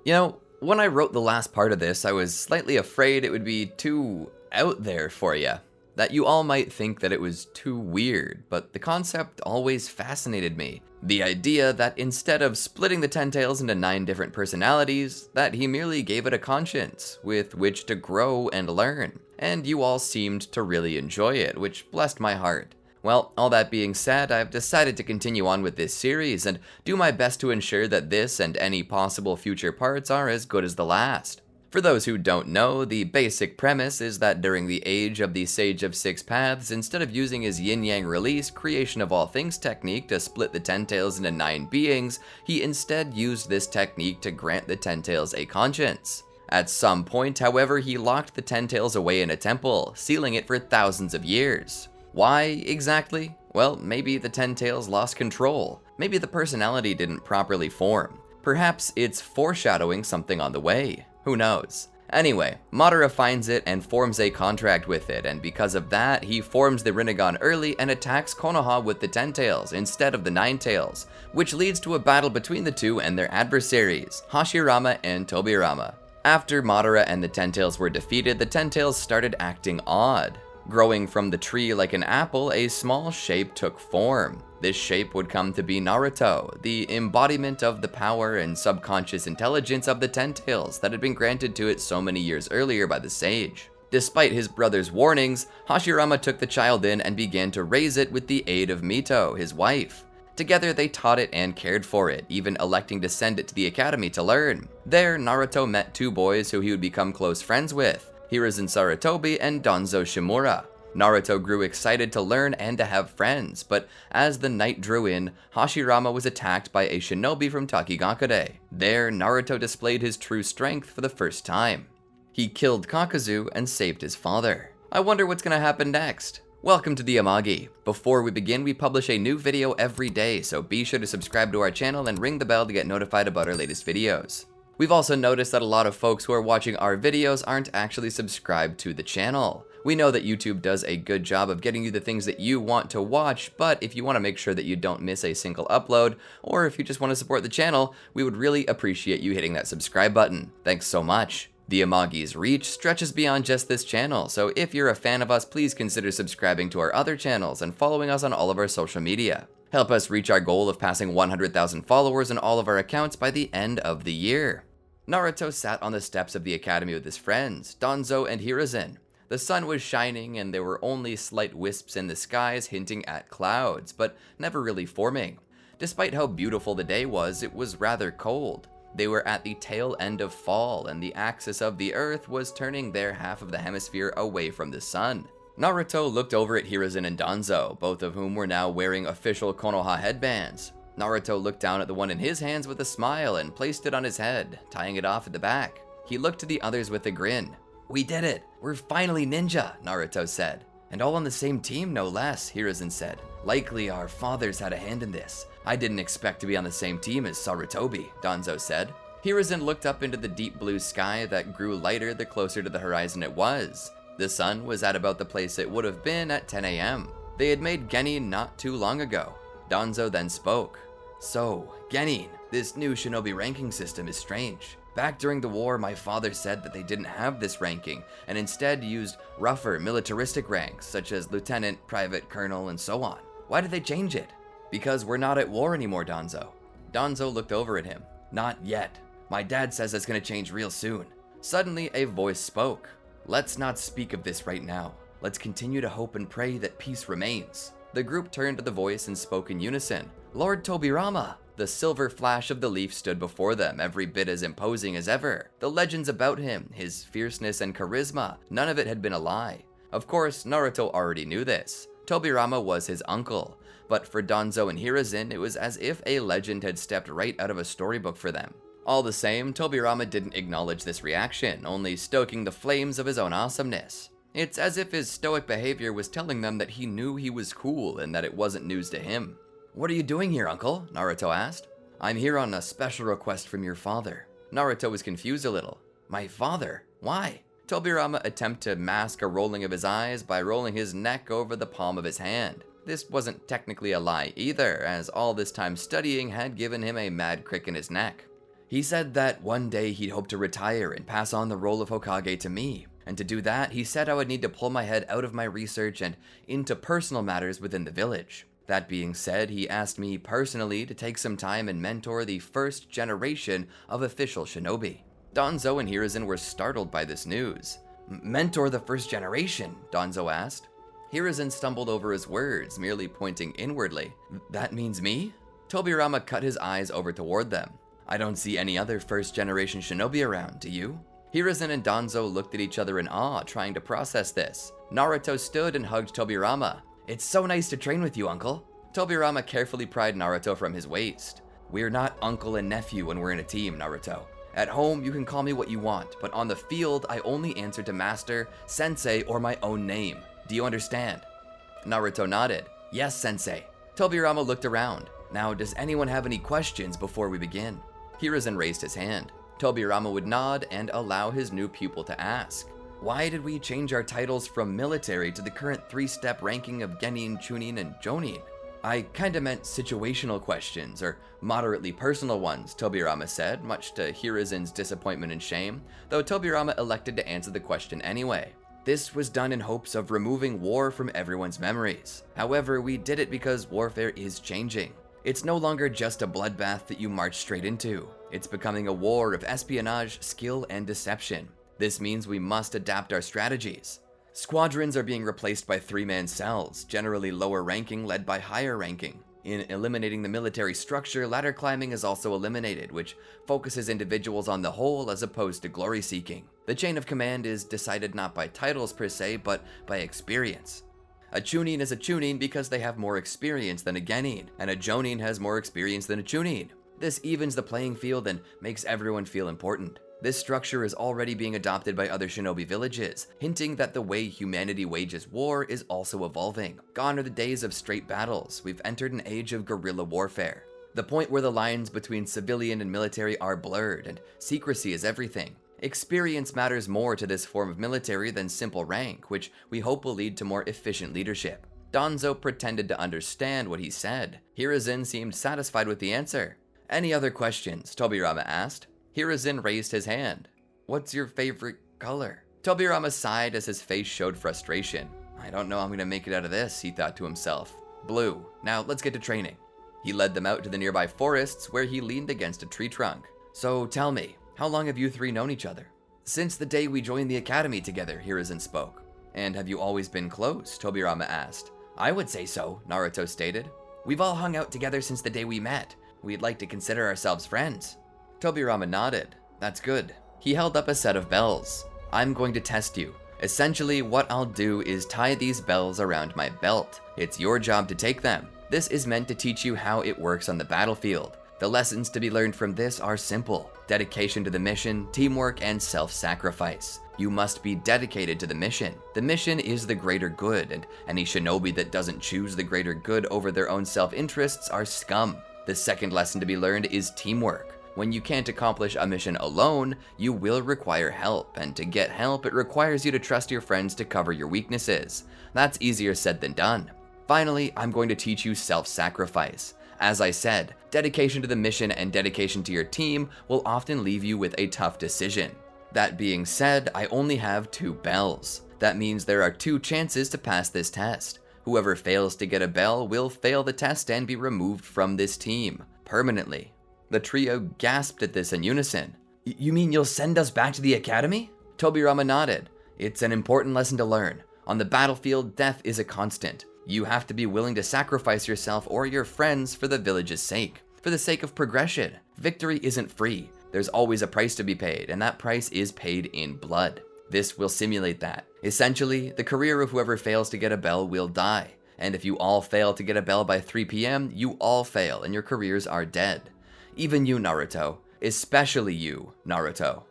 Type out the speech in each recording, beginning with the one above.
You know, when I wrote the last part of this, I was slightly afraid it would be too out there for you. That you all might think that it was too weird, but the concept always fascinated me. The idea that instead of splitting the Ten Tails into 9 different personalities, that he merely gave it a conscience with which to grow and learn. And you all seemed to really enjoy it, which blessed my heart. Well, all that being said, I've decided to continue on with this series and do my best to ensure that this and any possible future parts are as good as the last. For those who don't know, the basic premise is that during the age of the Sage of Six Paths, instead of using his Yin-Yang Release creation of all things technique to split the Ten Tails into 9 beings, he instead used this technique to grant the Ten Tails a conscience. At some point, however, he locked the Ten Tails away in a temple, sealing it for thousands of years. Why exactly? Well, maybe the Ten Tails lost control. Maybe the personality didn't properly form. Perhaps it's foreshadowing something on the way. Who knows? Anyway, Madara finds it and forms a contract with it, and because of that, he forms the Rinnegan early and attacks Konoha with the Ten Tails instead of the Nine Tails, which leads to a battle between the two and their adversaries, Hashirama and Tobirama. After Madara and the Ten Tails were defeated, the Ten Tails started acting odd. Growing from the tree like an apple, a small shape took form. This shape would come to be Naruto, the embodiment of the power and subconscious intelligence of the Ten Tails that had been granted to it so many years earlier by the sage. Despite his brother's warnings, Hashirama took the child in and began to raise it with the aid of Mito, his wife. Together they taught it and cared for it, even electing to send it to the academy to learn. There, Naruto met 2 boys who he would become close friends with, Hiruzen Sarutobi and Danzo Shimura. Naruto grew excited to learn and to have friends, but as the night drew in, Hashirama was attacked by a Shinobi from Takigakure. There, Naruto displayed his true strength for the first time. He killed Kakazu and saved his father. I wonder what's gonna happen next. Welcome to the Amagi. Before we begin, we publish a new video every day, so be sure to subscribe to our channel and ring the bell to get notified about our latest videos. We've also noticed that a lot of folks who are watching our videos aren't actually subscribed to the channel. We know that YouTube does a good job of getting you the things that you want to watch, but if you want to make sure that you don't miss a single upload, or if you just want to support the channel, we would really appreciate you hitting that subscribe button. Thanks so much. The Amagi's reach stretches beyond just this channel, so if you're a fan of us, please consider subscribing to our other channels and following us on all of our social media. Help us reach our goal of passing 100,000 followers on all of our accounts by the end of the year. Naruto sat on the steps of the academy with his friends, Danzo and Hiruzen. The sun was shining and there were only slight wisps in the skies hinting at clouds, but never really forming. Despite how beautiful the day was, it was rather cold. They were at the tail end of fall and the axis of the earth was turning their half of the hemisphere away from the sun. Naruto looked over at Hiruzen and Danzo, both of whom were now wearing official Konoha headbands. Naruto looked down at the one in his hands with a smile and placed it on his head, tying it off at the back. He looked to the others with a grin. "We did it! We're finally ninja," Naruto said. "And all on the same team, no less," Hiruzen said. "Likely our fathers had a hand in this. I didn't expect to be on the same team as Sarutobi," Danzo said. Hiruzen looked up into the deep blue sky that grew lighter the closer to the horizon it was. The sun was at about the place it would have been at 10 a.m. They had made Genin not too long ago. Danzo then spoke. "So, Genin, this new Shinobi ranking system is strange. Back during the war, my father said that they didn't have this ranking, and instead used rougher, militaristic ranks, such as lieutenant, private, colonel, and so on. Why did they change it?" "Because we're not at war anymore, Danzo." Danzo looked over at him. "Not yet. My dad says it's gonna change real soon." Suddenly, a voice spoke. "Let's not speak of this right now. Let's continue to hope and pray that peace remains." The group turned to the voice and spoke in unison. "Lord Tobirama!" The silver flash of the leaf stood before them, every bit as imposing as ever. The legends about him, his fierceness and charisma, none of it had been a lie. Of course, Naruto already knew this. Tobirama was his uncle, but for Danzo and Hiruzen, it was as if a legend had stepped right out of a storybook for them. All the same, Tobirama didn't acknowledge this reaction, only stoking the flames of his own awesomeness. It's as if his stoic behavior was telling them that he knew he was cool and that it wasn't news to him. "What are you doing here, uncle?" Naruto asked. "I'm here on a special request from your father." Naruto was confused a little. "My father? Why?" Tobirama attempted to mask a rolling of his eyes by rolling his neck over the palm of his hand. This wasn't technically a lie either, as all this time studying had given him a mad crick in his neck. He said that one day he'd hope to retire and pass on the role of Hokage to me. And to do that, he said I would need to pull my head out of my research and into personal matters within the village. That being said, he asked me personally to take some time and mentor the first generation of official shinobi. Danzo and Hiruzen were startled by this news. Mentor the first generation? Danzo asked. Hiruzen stumbled over his words, merely pointing inwardly. That means me? Tobirama cut his eyes over toward them. I don't see any other first generation shinobi around, do you? Hiruzen and Danzo looked at each other in awe, trying to process this. Naruto stood and hugged Tobirama. It's so nice to train with you, uncle. Tobirama carefully pried Naruto from his waist. We're not uncle and nephew when we're in a team, Naruto. At home, you can call me what you want, but on the field, I only answer to master, sensei, or my own name. Do you understand? Naruto nodded. Yes, sensei. Tobirama looked around. Now, does anyone have any questions before we begin? Hiruzen raised his hand. Tobirama would nod and allow his new pupil to ask. Why did we change our titles from military to the current 3-step ranking of Genin, Chunin, and Jonin? I kinda meant situational questions, or moderately personal ones, Tobirama said, much to Hiruzen's disappointment and shame, though Tobirama elected to answer the question anyway. This was done in hopes of removing war from everyone's memories. However, we did it because warfare is changing. It's no longer just a bloodbath that you march straight into. It's becoming a war of espionage, skill, and deception. This means we must adapt our strategies. Squadrons are being replaced by 3-man cells, generally lower ranking led by higher ranking. In eliminating the military structure, ladder climbing is also eliminated, which focuses individuals on the whole as opposed to glory seeking. The chain of command is decided not by titles per se, but by experience. A Chunin is a Chunin because they have more experience than a Genin, and a Jonin has more experience than a Chunin. This evens the playing field and makes everyone feel important. This structure is already being adopted by other shinobi villages, hinting that the way humanity wages war is also evolving. Gone are the days of straight battles. We've entered an age of guerrilla warfare. The point where the lines between civilian and military are blurred, and secrecy is everything. Experience matters more to this form of military than simple rank, which we hope will lead to more efficient leadership. Danzo pretended to understand what he said. Hiruzen seemed satisfied with the answer. Any other questions? Tobirama asked. Hiruzen raised his hand. What's your favorite color? Tobirama sighed as his face showed frustration. I don't know how I'm gonna make it out of this, he thought to himself. Blue. Now let's get to training. He led them out to the nearby forests where he leaned against a tree trunk. So tell me, how long have you three known each other? Since the day we joined the academy together, Hiruzen spoke. And have you always been close? Tobirama asked. I would say so, Naruto stated. We've all hung out together since the day we met. We'd like to consider ourselves friends. Tobirama nodded. That's good. He held up a set of bells. I'm going to test you. Essentially, what I'll do is tie these bells around my belt. It's your job to take them. This is meant to teach you how it works on the battlefield. The lessons to be learned from this are simple. Dedication to the mission, teamwork, and self-sacrifice. You must be dedicated to the mission. The mission is the greater good, and any shinobi that doesn't choose the greater good over their own self-interests are scum. The second lesson to be learned is teamwork. When you can't accomplish a mission alone, you will require help, and to get help, it requires you to trust your friends to cover your weaknesses. That's easier said than done. Finally, I'm going to teach you self-sacrifice. As I said, dedication to the mission and dedication to your team will often leave you with a tough decision. That being said, I only have 2 bells. That means there are 2 chances to pass this test. Whoever fails to get a bell will fail the test and be removed from this team, permanently. The trio gasped at this in unison. You mean you'll send us back to the academy? Tobirama nodded. It's an important lesson to learn. On the battlefield, death is a constant. You have to be willing to sacrifice yourself or your friends for the village's sake. For the sake of progression. Victory isn't free. There's always a price to be paid, and that price is paid in blood. This will simulate that. Essentially, the career of whoever fails to get a bell will die. And if you all fail to get a bell by 3 p.m., you all fail and your careers are dead. Even you, Naruto. Especially you, Naruto.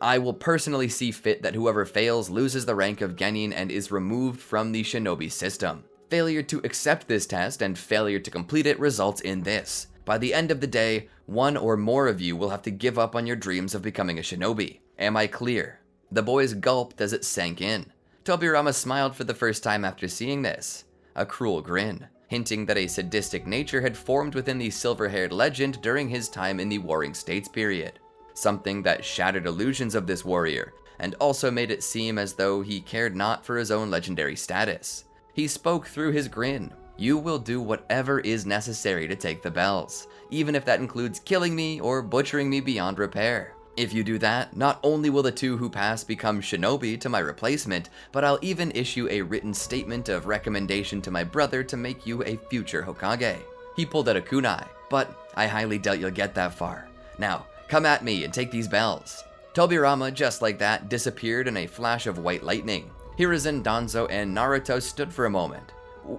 I will personally see fit that whoever fails loses the rank of Genin and is removed from the shinobi system. Failure to accept this test and failure to complete it results in this. By the end of the day, one or more of you will have to give up on your dreams of becoming a shinobi. Am I clear? The boys gulped as it sank in. Tobirama smiled for the first time after seeing this. A cruel grin. hinting that a sadistic nature had formed within the silver-haired legend during his time in the Warring States period. Something that shattered illusions of this warrior, and also made it seem as though he cared not for his own legendary status. He spoke through his grin. "You will do whatever is necessary to take the bells, even if that includes killing me or butchering me beyond repair. If you do that, not only will the two who pass become shinobi to my replacement, but I'll even issue a written statement of recommendation to my brother to make you a future Hokage." He pulled out a kunai, "But I highly doubt you'll get that far. Now, come at me and take these bells." Tobirama, just like that, disappeared in a flash of white lightning. Hiruzen, Danzo, and Naruto stood for a moment.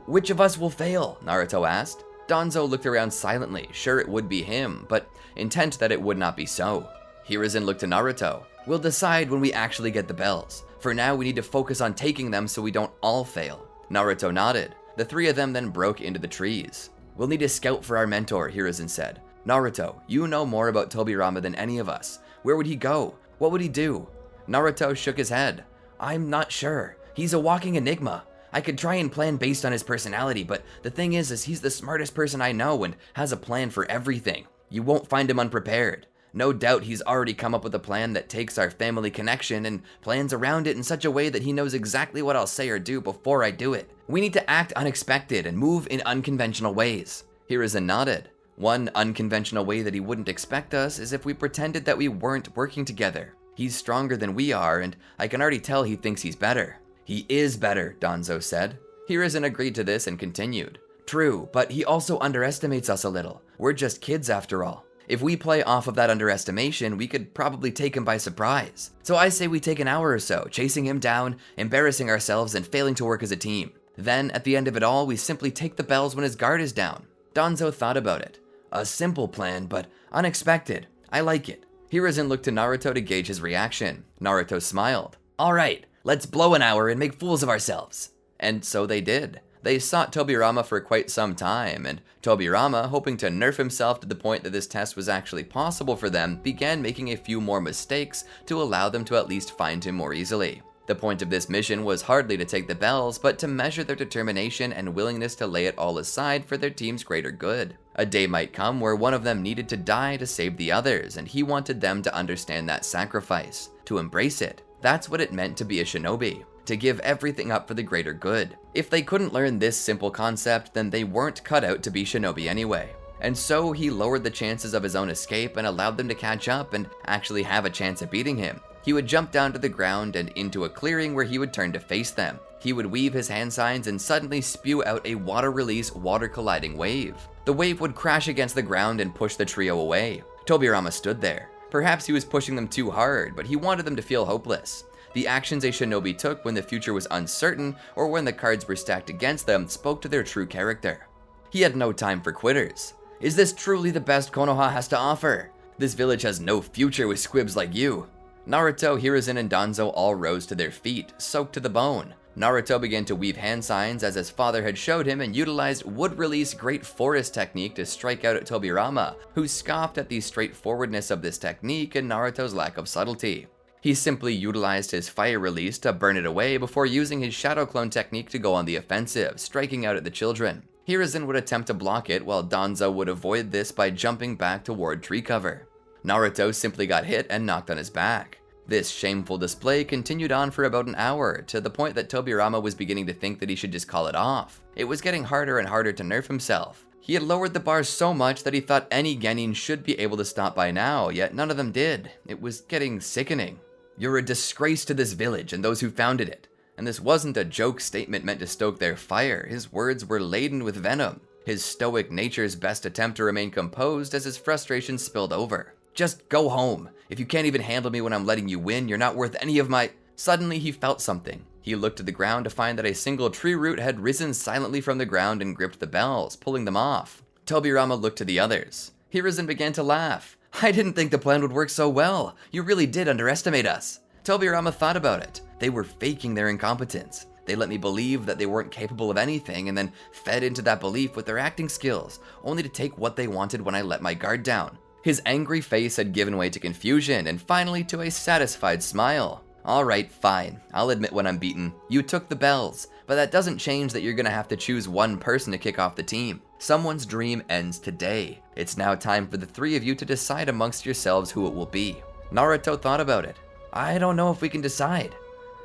"Which of us will fail?" Naruto asked. Danzo looked around silently, sure it would be him, but intent that it would not be so. Hiruzen looked to Naruto. "We'll decide when we actually get the bells. For now, we need to focus on taking them so we don't all fail." Naruto nodded. The three of them then broke into the trees. "We'll need to scout for our mentor," Hiruzen said. "Naruto, you know more about Tobirama than any of us. Where would he go? What would he do?" Naruto shook his head. "I'm not sure. He's a walking enigma. I could try and plan based on his personality, but the thing is he's the smartest person I know and has a plan for everything. You won't find him unprepared. No doubt he's already come up with a plan that takes our family connection and plans around it in such a way that he knows exactly what I'll say or do before I do it. We need to act unexpected and move in unconventional ways." Hiruzen nodded. "One unconventional way that he wouldn't expect us is if we pretended that we weren't working together. He's stronger than we are, and I can already tell he thinks he's better." "He is better," Danzo said. Hiruzen agreed to this and continued. "True, but he also underestimates us a little. We're just kids after all. If we play off of that underestimation, we could probably take him by surprise. So I say we take an hour or so, chasing him down, embarrassing ourselves, and failing to work as a team. Then, at the end of it all, we simply take the bells when his guard is down." Danzo thought about it. "A simple plan, but unexpected. I like it." Hiruzen looked to Naruto to gauge his reaction. Naruto smiled. "All right, let's blow an hour and make fools of ourselves." And so they did. They sought Tobirama for quite some time, and Tobirama, hoping to nerf himself to the point that this test was actually possible for them, began making a few more mistakes to allow them to at least find him more easily. The point of this mission was hardly to take the bells, but to measure their determination and willingness to lay it all aside for their team's greater good. A day might come where one of them needed to die to save the others, and he wanted them to understand that sacrifice, to embrace it. That's what it meant to be a shinobi, to give everything up for the greater good. If they couldn't learn this simple concept, then they weren't cut out to be shinobi anyway. And so he lowered the chances of his own escape and allowed them to catch up and actually have a chance at beating him. He would jump down to the ground and into a clearing where he would turn to face them. He would weave his hand signs and suddenly spew out a water-release, water-colliding wave. The wave would crash against the ground and push the trio away. Tobirama stood there. Perhaps he was pushing them too hard, but he wanted them to feel hopeless. The actions a shinobi took when the future was uncertain or when the cards were stacked against them spoke to their true character. He had no time for quitters. "Is this truly the best Konoha has to offer? This village has no future with squibs like you." Naruto, Hiruzen, and Danzo all rose to their feet, soaked to the bone. Naruto began to weave hand signs as his father had showed him and utilized wood-release great forest technique to strike out at Tobirama, who scoffed at the straightforwardness of this technique and Naruto's lack of subtlety. He simply utilized his fire release to burn it away before using his shadow clone technique to go on the offensive, striking out at the children. Hiruzen would attempt to block it while Danzo would avoid this by jumping back toward tree cover. Naruto simply got hit and knocked on his back. This shameful display continued on for about an hour, to the point that Tobirama was beginning to think that he should just call it off. It was getting harder and harder to nerf himself. He had lowered the bar so much that he thought any genin should be able to stop by now, yet none of them did. It was getting sickening. "You're a disgrace to this village and those who founded it." And this wasn't a joke statement meant to stoke their fire. His words were laden with venom. His stoic nature's best attempt to remain composed as his frustration spilled over. "Just go home. If you can't even handle me when I'm letting you win, you're not worth any of my..." Suddenly he felt something. He looked to the ground to find that a single tree root had risen silently from the ground and gripped the bells, pulling them off. Tobirama looked to the others. Hiruzen began to laugh. "I didn't think the plan would work so well. You really did underestimate us." Tobirama thought about it. They were faking their incompetence. They let me believe that they weren't capable of anything and then fed into that belief with their acting skills, only to take what they wanted when I let my guard down. His angry face had given way to confusion and finally to a satisfied smile. "All right, fine. I'll admit when I'm beaten. You took the bells. But that doesn't change that you're gonna have to choose one person to kick off the team. Someone's dream ends today. It's now time for the three of you to decide amongst yourselves who it will be. Naruto thought about it. I don't know if we can decide.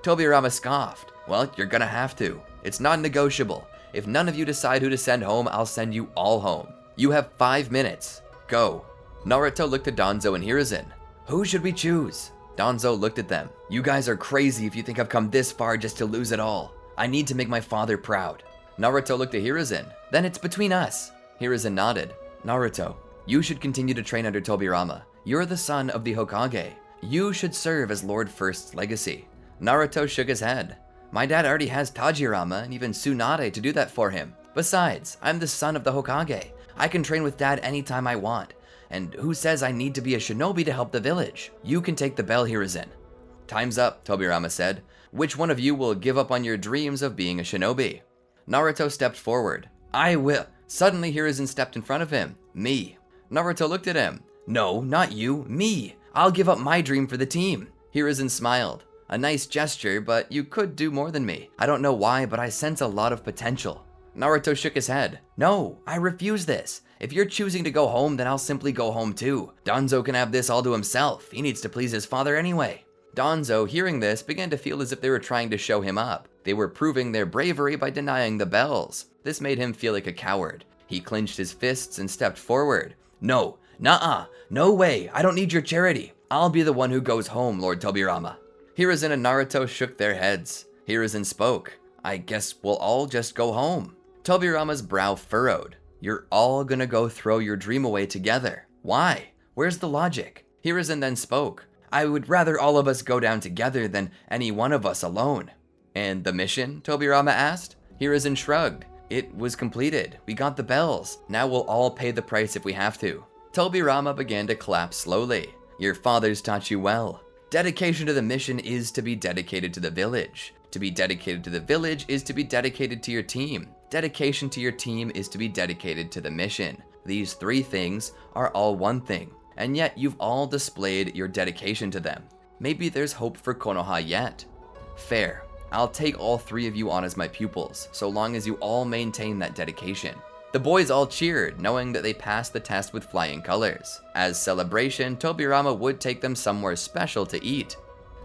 Tobirama scoffed. Well, you're gonna have to. It's non-negotiable. If none of you decide who to send home, I'll send you all home. You have 5 minutes. Go. Naruto looked at Danzo and Hiruzen. Who should we choose? Danzo looked at them. You guys are crazy if you think I've come this far just to lose it all. I need to make my father proud. Naruto looked at Hiruzen. Then it's between us. Hiruzen nodded. Naruto, you should continue to train under Tobirama. You're the son of the Hokage. You should serve as Lord First's legacy. Naruto shook his head. My dad already has Tajirama and even Tsunade to do that for him. Besides, I'm the son of the Hokage. I can train with dad anytime I want. And who says I need to be a shinobi to help the village? You can take the bell, Hiruzen. Time's up, Tobirama said. Which one of you will give up on your dreams of being a shinobi? Naruto stepped forward. I will. Suddenly Hiruzen stepped in front of him. Me. Naruto looked at him. No, not you. Me. I'll give up my dream for the team. Hiruzen smiled. A nice gesture, but you could do more than me. I don't know why, but I sense a lot of potential. Naruto shook his head. No, I refuse this. If you're choosing to go home, then I'll simply go home too. Danzo can have this all to himself. He needs to please his father anyway. Danzo, hearing this, began to feel as if they were trying to show him up. They were proving their bravery by denying the bells. This made him feel like a coward. He clenched his fists and stepped forward. No, nuh-uh, no way, I don't need your charity. I'll be the one who goes home, Lord Tobirama. Hiruzen and Naruto shook their heads. Hiruzen spoke. I guess we'll all just go home. Tobirama's brow furrowed. You're all gonna go throw your dream away together. Why? Where's the logic? Hiruzen then spoke. I would rather all of us go down together than any one of us alone. And the mission? Tobirama asked. Hiruzen shrugged. It was completed. We got the bells. Now we'll all pay the price if we have to. Tobirama began to clap slowly. Your fathers taught you well. Dedication to the mission is to be dedicated to the village. To be dedicated to the village is to be dedicated to your team. Dedication to your team is to be dedicated to the mission. These three things are all one thing, and yet you've all displayed your dedication to them. Maybe there's hope for Konoha yet. Fair. I'll take all three of you on as my pupils, so long as you all maintain that dedication. The boys all cheered, knowing that they passed the test with flying colors. As celebration, Tobirama would take them somewhere special to eat.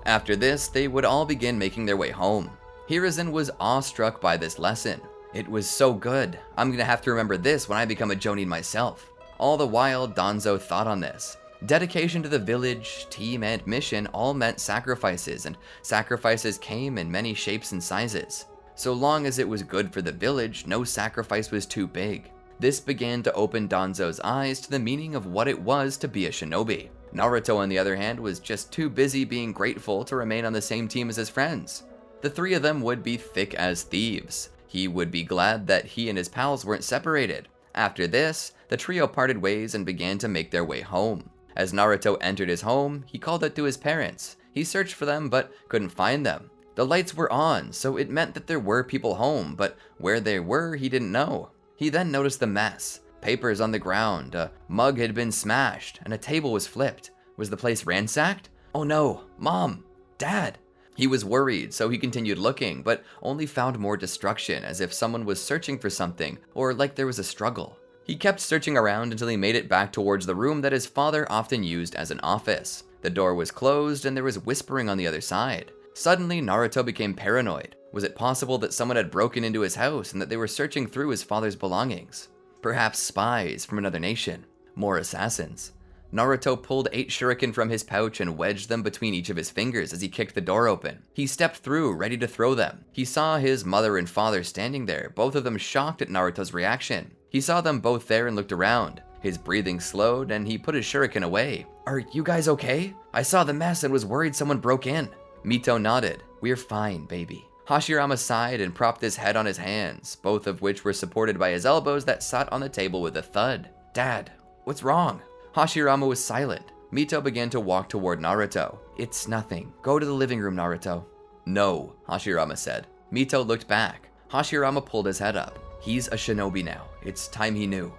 After this, they would all begin making their way home. Hiruzen was awestruck by this lesson. It was so good. I'm gonna have to remember this when I become a jonin myself. All the while, Danzo thought on this. Dedication to the village, team, and mission all meant sacrifices, and sacrifices came in many shapes and sizes. So long as it was good for the village, no sacrifice was too big. This began to open Danzo's eyes to the meaning of what it was to be a shinobi. Naruto, on the other hand, was just too busy being grateful to remain on the same team as his friends. The three of them would be thick as thieves. He would be glad that he and his pals weren't separated. After this, the trio parted ways and began to make their way home. As Naruto entered his home, he called out to his parents. He searched for them, but couldn't find them. The lights were on, so it meant that there were people home, but where they were, he didn't know. He then noticed the mess. Papers on the ground, a mug had been smashed, and a table was flipped. Was the place ransacked? Oh no, Mom, Dad. He was worried, so he continued looking, but only found more destruction, as if someone was searching for something, or like there was a struggle. He kept searching around until he made it back towards the room that his father often used as an office. The door was closed, and there was whispering on the other side. Suddenly, Naruto became paranoid. Was it possible that someone had broken into his house and that they were searching through his father's belongings? Perhaps spies from another nation. More assassins. Naruto pulled 8 shuriken from his pouch and wedged them between each of his fingers as he kicked the door open. He stepped through, ready to throw them. He saw his mother and father standing there, both of them shocked at Naruto's reaction. He saw them both there and looked around. His breathing slowed and he put his shuriken away. Are you guys okay? I saw the mess and was worried someone broke in. Mito nodded. We're fine, baby. Hashirama sighed and propped his head on his hands, both of which were supported by his elbows that sat on the table with a thud. Dad, what's wrong? Hashirama was silent. Mito began to walk toward Naruto. It's nothing. Go to the living room, Naruto. No, Hashirama said. Mito looked back. Hashirama pulled his head up. He's a shinobi now. It's time he knew.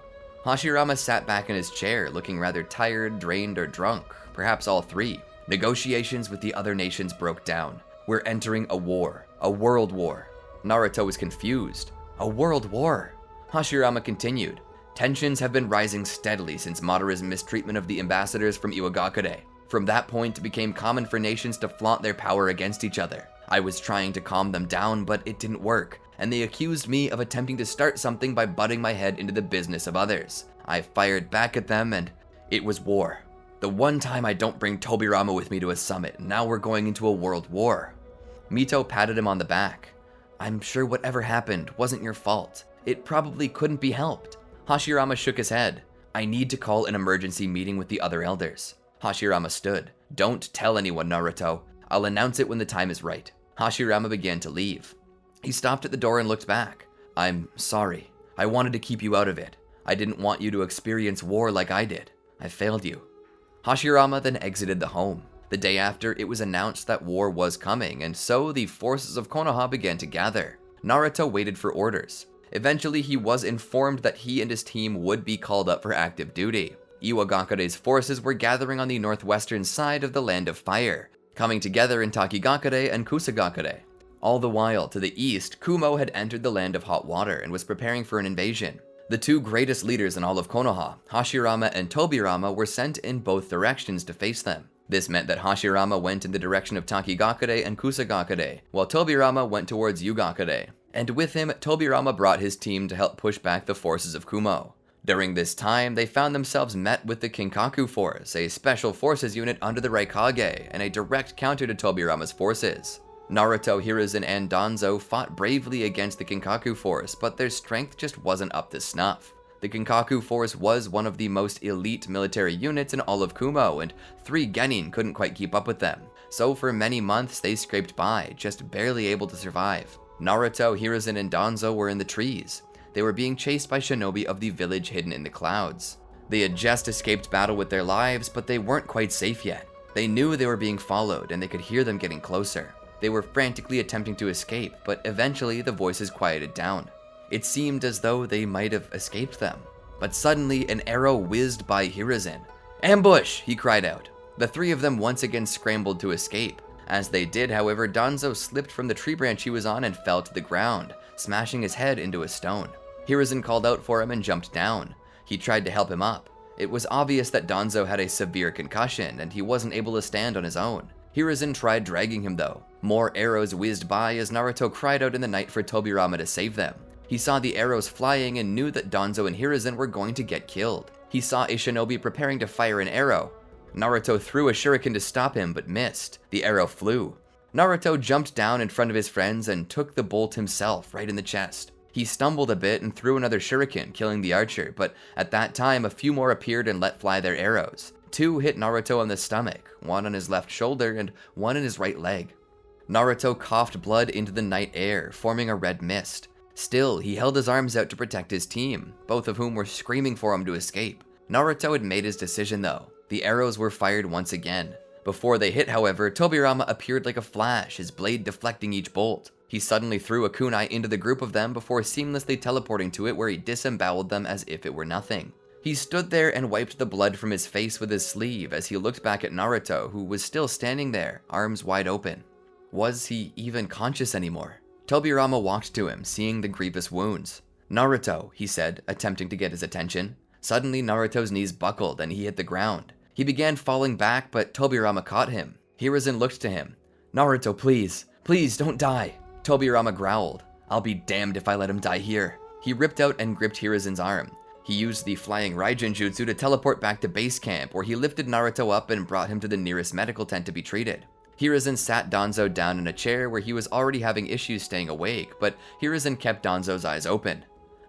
Hashirama sat back in his chair, looking rather tired, drained, or drunk. Perhaps all three. Negotiations with the other nations broke down. We're entering a war. A world war. Naruto was confused. A world war? Hashirama continued. Tensions have been rising steadily since Madara's mistreatment of the ambassadors from Iwagakure. From that point, it became common for nations to flaunt their power against each other. I was trying to calm them down, but it didn't work, and they accused me of attempting to start something by butting my head into the business of others. I fired back at them, and it was war. The one time I don't bring Tobirama with me to a summit, now we're going into a world war. Mito patted him on the back. I'm sure whatever happened wasn't your fault. It probably couldn't be helped. Hashirama shook his head. I need to call an emergency meeting with the other elders. Hashirama stood. Don't tell anyone, Naruto. I'll announce it when the time is right. Hashirama began to leave. He stopped at the door and looked back. I'm sorry. I wanted to keep you out of it. I didn't want you to experience war like I did. I failed you. Hashirama then exited the home. The day after, it was announced that war was coming, and so the forces of Konoha began to gather. Naruto waited for orders. Eventually, he was informed that he and his team would be called up for active duty. Iwagakure's forces were gathering on the northwestern side of the Land of Fire, coming together in Takigakure and Kusagakure. All the while, to the east, Kumo had entered the Land of Hot Water and was preparing for an invasion. The two greatest leaders in all of Konoha, Hashirama and Tobirama, were sent in both directions to face them. This meant that Hashirama went in the direction of Takigakure and Kusagakure, while Tobirama went towards Yugakure. And with him, Tobirama brought his team to help push back the forces of Kumo. During this time, they found themselves met with the Kinkaku Force, a special forces unit under the Raikage, and a direct counter to Tobirama's forces. Naruto, Hiruzen, and Danzo fought bravely against the Kinkaku Force, but their strength just wasn't up to snuff. The Kinkaku Force was one of the most elite military units in all of Kumo, and 3 genin couldn't quite keep up with them. So for many months, they scraped by, just barely able to survive. Naruto, Hiruzen, and Danzo were in the trees. They were being chased by shinobi of the village hidden in the clouds. They had just escaped battle with their lives, but they weren't quite safe yet. They knew they were being followed, and they could hear them getting closer. They were frantically attempting to escape, but eventually the voices quieted down. It seemed as though they might have escaped them. But suddenly, an arrow whizzed by Hiruzen. "Ambush!" he cried out. The 3 of them once again scrambled to escape. As they did, however, Danzo slipped from the tree branch he was on and fell to the ground, smashing his head into a stone. Hiruzen called out for him and jumped down. He tried to help him up. It was obvious that Danzo had a severe concussion, and he wasn't able to stand on his own. Hiruzen tried dragging him though. More arrows whizzed by as Naruto cried out in the night for Tobirama to save them. He saw the arrows flying and knew that Danzo and Hiruzen were going to get killed. He saw a shinobi preparing to fire an arrow. Naruto threw a shuriken to stop him, but missed. The arrow flew. Naruto jumped down in front of his friends and took the bolt himself right in the chest. He stumbled a bit and threw another shuriken, killing the archer, but at that time a few more appeared and let fly their arrows. 2 hit Naruto on the stomach, 1 on his left shoulder and 1 in his right leg. Naruto coughed blood into the night air, forming a red mist. Still, he held his arms out to protect his team, both of whom were screaming for him to escape. Naruto had made his decision though. The arrows were fired once again. Before they hit, however, Tobirama appeared like a flash, his blade deflecting each bolt. He suddenly threw a kunai into the group of them before seamlessly teleporting to it where he disemboweled them as if it were nothing. He stood there and wiped the blood from his face with his sleeve as he looked back at Naruto, who was still standing there, arms wide open. Was he even conscious anymore? Tobirama walked to him, seeing the grievous wounds. "Naruto," he said, attempting to get his attention. Suddenly, Naruto's knees buckled and he hit the ground. He began falling back, but Tobirama caught him. Hiruzen looked to him. "Naruto, please. Please, don't die." Tobirama growled. "I'll be damned if I let him die here." He ripped out and gripped Hiruzen's arm. He used the flying Raijin jutsu to teleport back to base camp, where he lifted Naruto up and brought him to the nearest medical tent to be treated. Hiruzen sat Danzo down in a chair where he was already having issues staying awake, but Hiruzen kept Danzo's eyes open.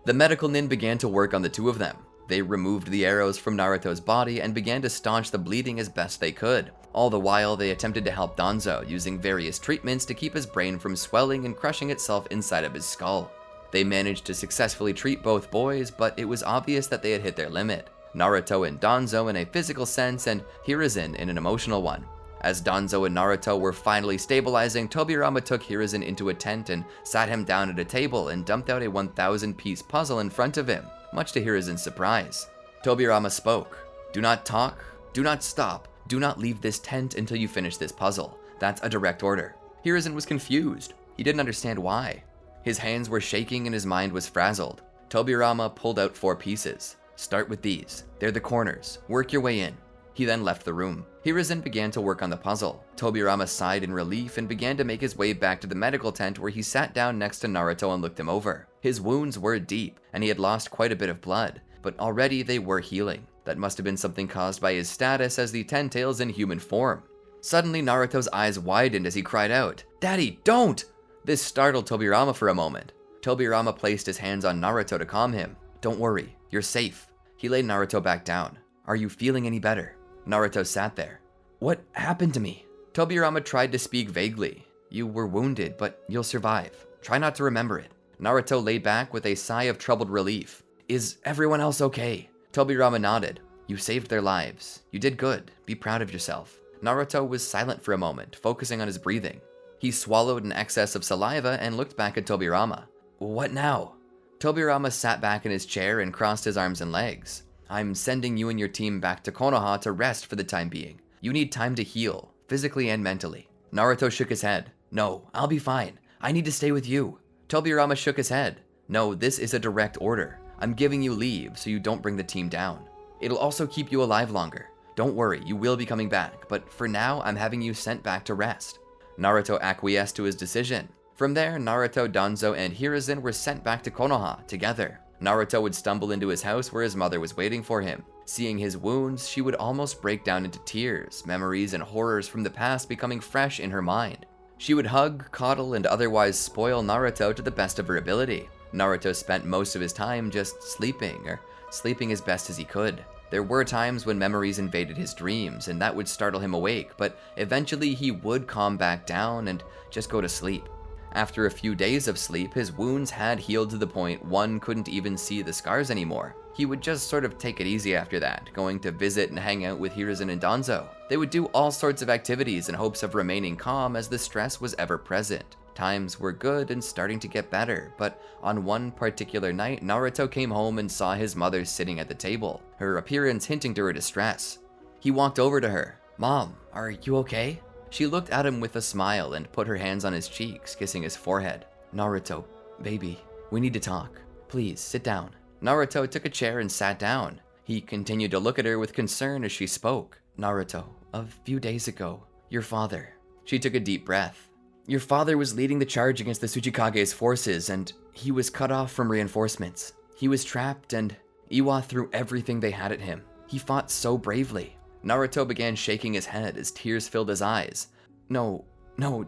The medical nin began to work on the 2 of them. They removed the arrows from Naruto's body and began to staunch the bleeding as best they could. All the while, they attempted to help Danzo, using various treatments to keep his brain from swelling and crushing itself inside of his skull. They managed to successfully treat both boys, but it was obvious that they had hit their limit. Naruto and Danzo in a physical sense, and Hiruzen in an emotional one. As Danzo and Naruto were finally stabilizing, Tobirama took Hiruzen into a tent and sat him down at a table and dumped out a 1,000-piece puzzle in front of him, much to Hiruzen's surprise. Tobirama spoke. "Do not talk, do not stop, do not leave this tent until you finish this puzzle. That's a direct order." Hiruzen was confused. He didn't understand why. His hands were shaking and his mind was frazzled. Tobirama pulled out 4 pieces. Start with these. They're the corners. Work your way in. He then left the room. Hiruzen began to work on the puzzle. Tobirama sighed in relief and began to make his way back to the medical tent where he sat down next to Naruto and looked him over. His wounds were deep, and he had lost quite a bit of blood, but already they were healing. That must have been something caused by his status as the Ten Tails in human form. Suddenly, Naruto's eyes widened as he cried out, "Daddy, don't!" This startled Tobirama for a moment. Tobirama placed his hands on Naruto to calm him. "Don't worry, you're safe." He laid Naruto back down. "Are you feeling any better?" Naruto sat there. "What happened to me?" Tobirama tried to speak vaguely. "You were wounded, but you'll survive. Try not to remember it." Naruto lay back with a sigh of troubled relief. "Is everyone else okay?" Tobirama nodded. "You saved their lives. You did good. Be proud of yourself." Naruto was silent for a moment, focusing on his breathing. He swallowed an excess of saliva and looked back at Tobirama. "What now?" Tobirama sat back in his chair and crossed his arms and legs. "I'm sending you and your team back to Konoha to rest for the time being. You need time to heal, physically and mentally." Naruto shook his head. "No, I'll be fine. I need to stay with you." Tobirama shook his head. "No, this is a direct order. I'm giving you leave so you don't bring the team down. It'll also keep you alive longer. Don't worry, you will be coming back, but for now, I'm having you sent back to rest." Naruto acquiesced to his decision. From there, Naruto, Danzo, and Hiruzen were sent back to Konoha together. Naruto would stumble into his house where his mother was waiting for him. Seeing his wounds, she would almost break down into tears, memories and horrors from the past becoming fresh in her mind. She would hug, coddle, and otherwise spoil Naruto to the best of her ability. Naruto spent most of his time just sleeping, or sleeping as best as he could. There were times when memories invaded his dreams, and that would startle him awake, but eventually he would calm back down and just go to sleep. After a few days of sleep, his wounds had healed to the point one couldn't even see the scars anymore. He would just sort of take it easy after that, going to visit and hang out with Hiruzen and Danzo. They would do all sorts of activities in hopes of remaining calm as the stress was ever present. Times were good and starting to get better, but on one particular night, Naruto came home and saw his mother sitting at the table, her appearance hinting to her distress. He walked over to her. "Mom, are you okay?" She looked at him with a smile and put her hands on his cheeks, kissing his forehead. "Naruto, baby, we need to talk. Please, sit down." Naruto took a chair and sat down. He continued to look at her with concern as she spoke. "Naruto, a few days ago, your father..." She took a deep breath. "Your father was leading the charge against the Tsuchikage's forces, and he was cut off from reinforcements. He was trapped, and Iwa threw everything they had at him. He fought so bravely." Naruto began shaking his head as tears filled his eyes. No,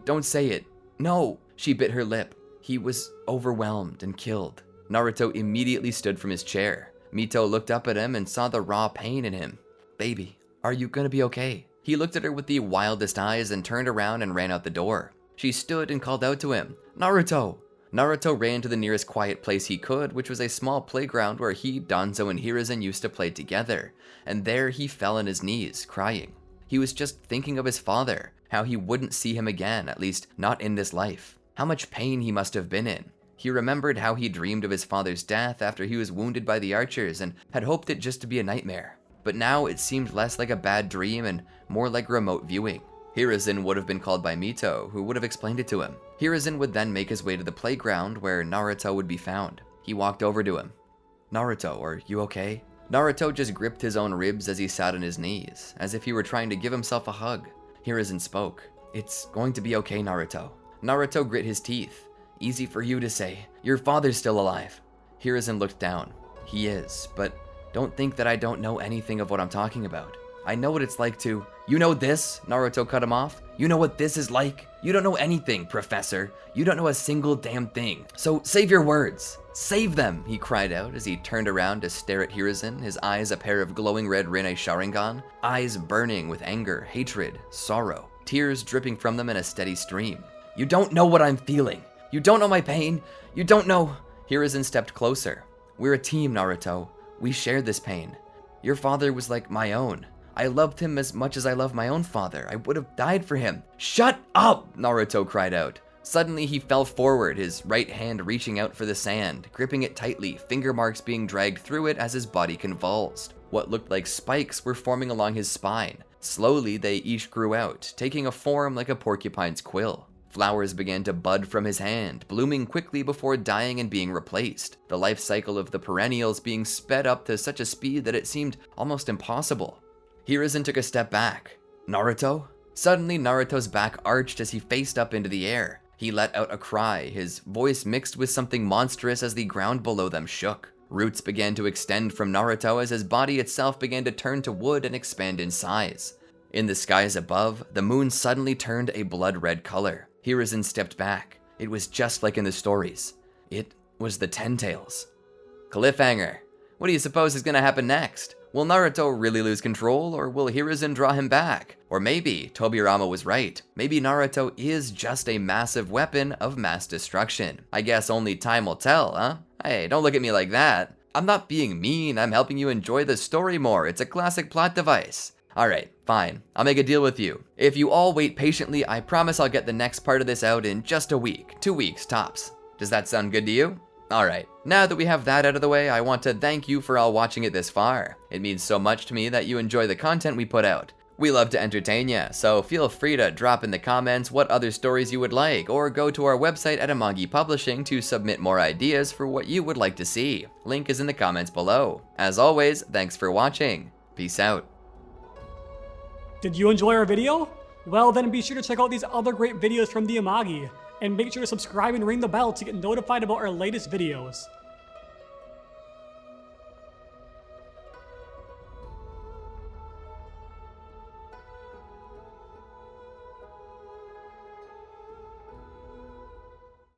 don't say it. No!" She bit her lip. "He was overwhelmed and killed." Naruto immediately stood from his chair. Mito looked up at him and saw the raw pain in him. "Baby, are you gonna be okay?" He looked at her with the wildest eyes and turned around and ran out the door. She stood and called out to him, "Naruto!" Naruto ran to the nearest quiet place he could, which was a small playground where he, Danzo, and Hiruzen used to play together, and there he fell on his knees, crying. He was just thinking of his father, how he wouldn't see him again, at least not in this life. How much pain he must have been in. He remembered how he dreamed of his father's death after he was wounded by the archers and had hoped it just to be a nightmare. But now it seemed less like a bad dream and more like remote viewing. Hiruzen would have been called by Mito, who would have explained it to him. Hiruzen would then make his way to the playground where Naruto would be found. He walked over to him. "Naruto, are you okay?" Naruto just gripped his own ribs as he sat on his knees, as if he were trying to give himself a hug. Hiruzen spoke. "It's going to be okay, Naruto." Naruto grit his teeth. "Easy for you to say. Your father's still alive." Hiruzen looked down. "He is, but don't think that I don't know anything of what I'm talking about. I know what it's like to..." "You know this?" Naruto cut him off. "You know what this is like? You don't know anything, Professor. You don't know a single damn thing. So save your words. Save them," he cried out as he turned around to stare at Hiruzen, his eyes a pair of glowing red Rinnegan Sharingan, eyes burning with anger, hatred, sorrow, tears dripping from them in a steady stream. "You don't know what I'm feeling. You don't know my pain. You don't know..." Hiruzen stepped closer. "We're a team, Naruto. We shared this pain. Your father was like my own. I loved him as much as I love my own father. I would have died for him." "Shut up!" Naruto cried out. Suddenly he fell forward, his right hand reaching out for the sand, gripping it tightly, finger marks being dragged through it as his body convulsed. What looked like spikes were forming along his spine. Slowly they each grew out, taking a form like a porcupine's quill. Flowers began to bud from his hand, blooming quickly before dying and being replaced, the life cycle of the perennials being sped up to such a speed that it seemed almost impossible. Hiruzen took a step back. Naruto? Suddenly, Naruto's back arched as he faced up into the air. He let out a cry, his voice mixed with something monstrous as the ground below them shook. Roots began to extend from Naruto as his body itself began to turn to wood and expand in size. In the skies above, the moon suddenly turned a blood-red color. Hiruzen stepped back. It was just like in the stories. It was the Ten Tails. Cliffhanger. What do you suppose is going to happen next? Will Naruto really lose control, or will Hiruzen draw him back? Or maybe Tobirama was right. Maybe Naruto is just a massive weapon of mass destruction. I guess only time will tell, huh? Hey, don't look at me like that. I'm not being mean, I'm helping you enjoy the story more. It's a classic plot device. Alright, fine. I'll make a deal with you. If you all wait patiently, I promise I'll get the next part of this out in just a week. 2 weeks, tops. Does that sound good to you? Alright, now that we have that out of the way, I want to thank you for all watching it this far. It means so much to me that you enjoy the content we put out. We love to entertain ya, so feel free to drop in the comments what other stories you would like, or go to our website at Amagi Publishing to submit more ideas for what you would like to see. Link is in the comments below. As always, thanks for watching. Peace out. Did you enjoy our video? Well then be sure to check out these other great videos from the Amagi, and make sure to subscribe and ring the bell to get notified about our latest videos.